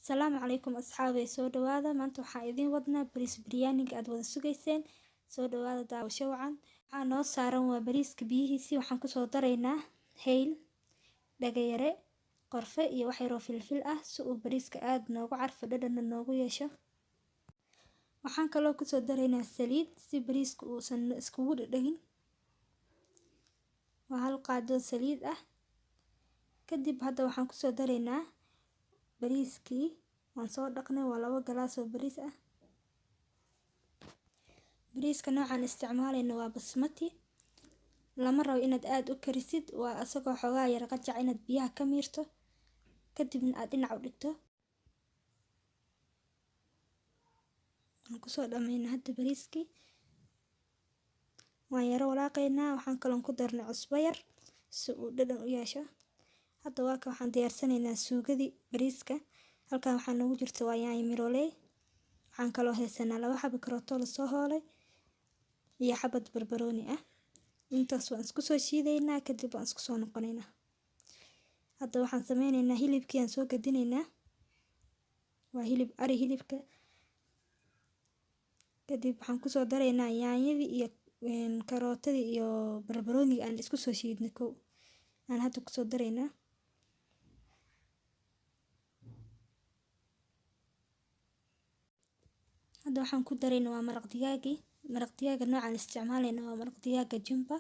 Salaamu calaykum asxaabay soo dhawaada maanta waxaan idin wadnaa bariis biryaniga aad wada sugayseen soo dhawaada daawasho wacan waxaa noo saaran waa bariiska biyihiisii waxaan ku soo daraynaa hayl dhagayare qorfe iyo wax yar oo filfil ah si uu bariiska aad noogu carfo dhadhan noogu yeesho waxaan kaloo ku soo daraynaa saliid si bariiska uusan iskugu dhagin waa hal qaado saliid ah kadib hadda waxaan ku soo daraynaa bariiskii waan soo dhaqnay waa 2 galaas oo bariis ah bariiska noocan isticmaalayna waa basmati lama rabo inaad aad u karisid waa asagoo xogaa yar qajac inaad biyaha ka miirto kadibna aad dhinac u dhigto aan ku soo dhameynaa hadda bariiskii waan yara walaaqaynaa waxaan kaloo ku darnay cusbo yar si uu dhadhan u yeesho hadda waa ka waxaan diyaarsanaynaa suugadii bariiska halkan waxaa noogu jirta waa yaanyo mirooley waxaan kaloo haysanaa 2 xabo karooto la soo hoolay iyo xabad barbarooni ah intaas waan isku soo shiidaynaa kadib waan isku soo noqonaynaa hadda waxaan sameynaynaa hilibkii aan soo gadinaynaa waa hilib ari hilibka kadib waxaan ku soo daraynaa yaanyadii iyo karootadii iyo barbarooniga aan isku soo shiidnay aan hadda ku soo daraynaa hadda waxaan ku daraynaa waa maraq digaaga noocan isticmaalayna waa maraq digaaga jumba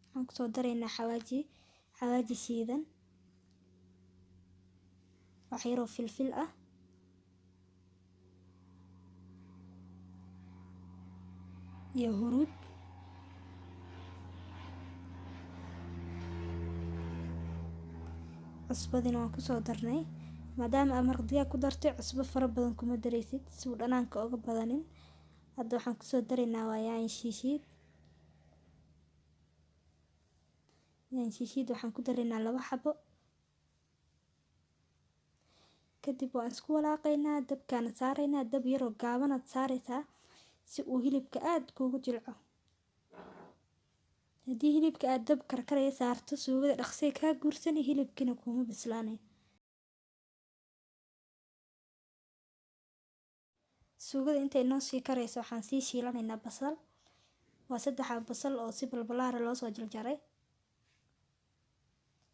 waxaan ku soo daraynaa xawaaji shiidan wax yar oo filfil ah iyo huruud cusbadina waan ku soo darnay maadaama aad maraq digaag ku dartay cusbo fara badan kuma daraysid si uu dhanaanka uga badanin hadda waxaan ku soo daraynaa waa yaanyo shiishiid waxaan ku daraynaa 2 xabo kadib waan isku walaaqaynaa dabkaana saaraynaa dab yar oo gaaban aad saaraysaa si uu hilibka aad kuugu jilco haddii hilibka aad dab karkaraya saarto suugada dhaqsay kaa guursani hilibkina kuma bislaanayo suugada intay noo sii karayso waxaan sii shiilanaynaa basal waa 3 basal oo si balbalaara loo soo jarjaray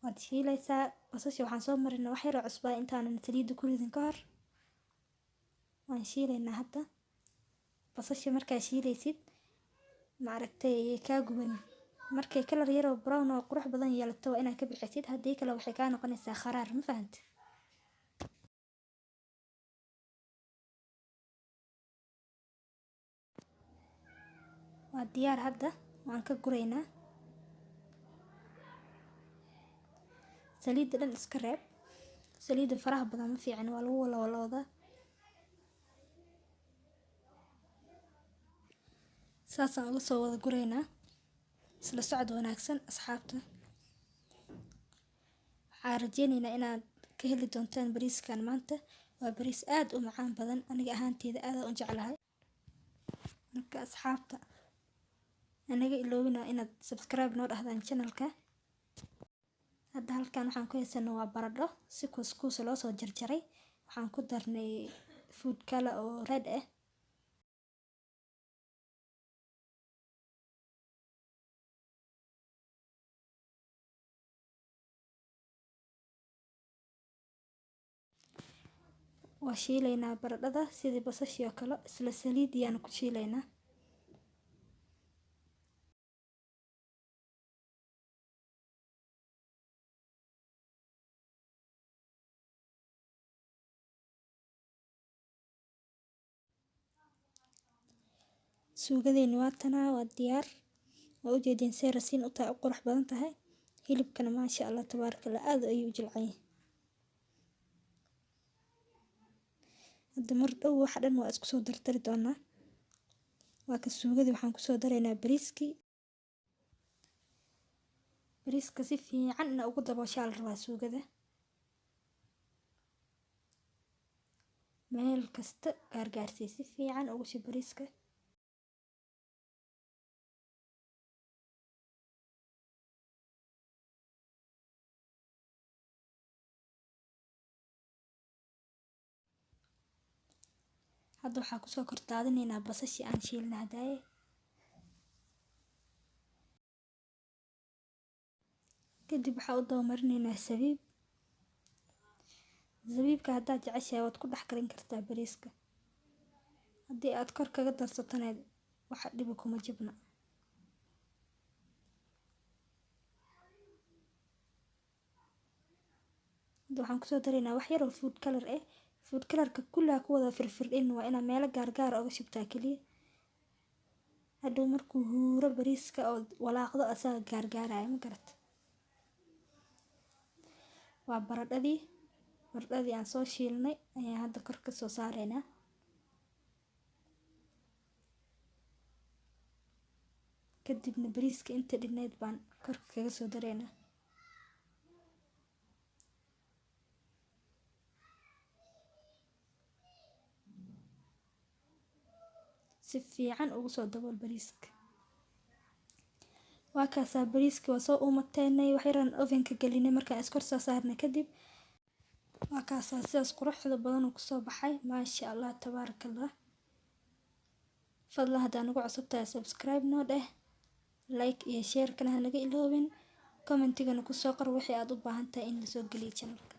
waad shiilaysaa basasha waxaan soo marinaa wax yar oo cusbo intaanan saliidda ku ridin ka hor waan shiilaynaa hadda basasha markaa shiilaysid ma aragtay kaa gubanin markay kalar yar oo brown oo qurux badan yeelato waa inaad ka bixisid haddii kale waxay kaa noqonaysaa kharaar ma fahantay waa diyaar hadda waan ka guraynaa saliidda dhan iska reeb saliidda faraha badan ma fiican waa lagu walawaloodaa saasaan uga soo wada guraynaa isla socod wanaagsan asxaabta waxaan rajeynaynaa inaad ka heli doontaan bariiskan maanta waa bariis aad u macaan badan aniga ahaanteeda aad u jeclahay marka asxaabta anaga iloobina inaad subscribe noo dhahdaan channelka hadda halkan waxaan ku haysanaa waa baradho si kuus loo soo jarjaray waxaan ku darnay food color oo red ah waa shiilaynaa baradhada sidii basashii oo kale isla saliid ayaan ku shiilaynaa suugadeena waa tanaa waa diyaar waa u jeedin say rasiin u tahay u qurux badan tahay hilibkana maasha Allah tabaaraka Allah aad ayuu u jilcan yahay hadda mar dhow wax dhan waa isku soo dardari doonaa waa ka suugadii waxaan ku soo daraynaa bariiska si fiican ugu dabooshaa la rabaa suugada meel kasta gaargaarsii si fiican ugu shub bariiska hadda waxaa kusoo kor daadinaynaa basashii aan shiilnay hadaaye. kadib waxaa u daba marinaynaa sabiib. Sabiibka haddaad jeceshahay waad ku dhex karin kartaa bariiska, haddii aad kor kaga darsatana waxa dhibi kuma jabna. hadda waxaan kusoo daraynaa wax yar oo food color ah. food colorka kullaa ku wada firfirdhin, waa inaa meelo gaargaar uga shubtaa keliya. hadhow markuu huuro bariiska oo walaaqdo asaga gaargaaraya ma garata. waa baradhadii aan soo shiilnay ayaan hadda kor ka soo saaraynaa. kadibna bariiska inta dhinayd baan korka kaga soo daraynaa. si fiican ugu soo dabool bariiska. waa kaasaa bariiska waa soo umateynay, wax yaraan ovenka gelinay markaan iskor soo saarnay kadib. waa kaasaa sidaas quruxda badan uu kusoo baxay. maasha allah tabaarakallah. fadlan haddaa nagu cusubtahay subscribe noo dheh, like iyo share kana hanaga iloobin, commentigana kusoo qor wixii aad u baahan tahay in la soo geliyo channelka.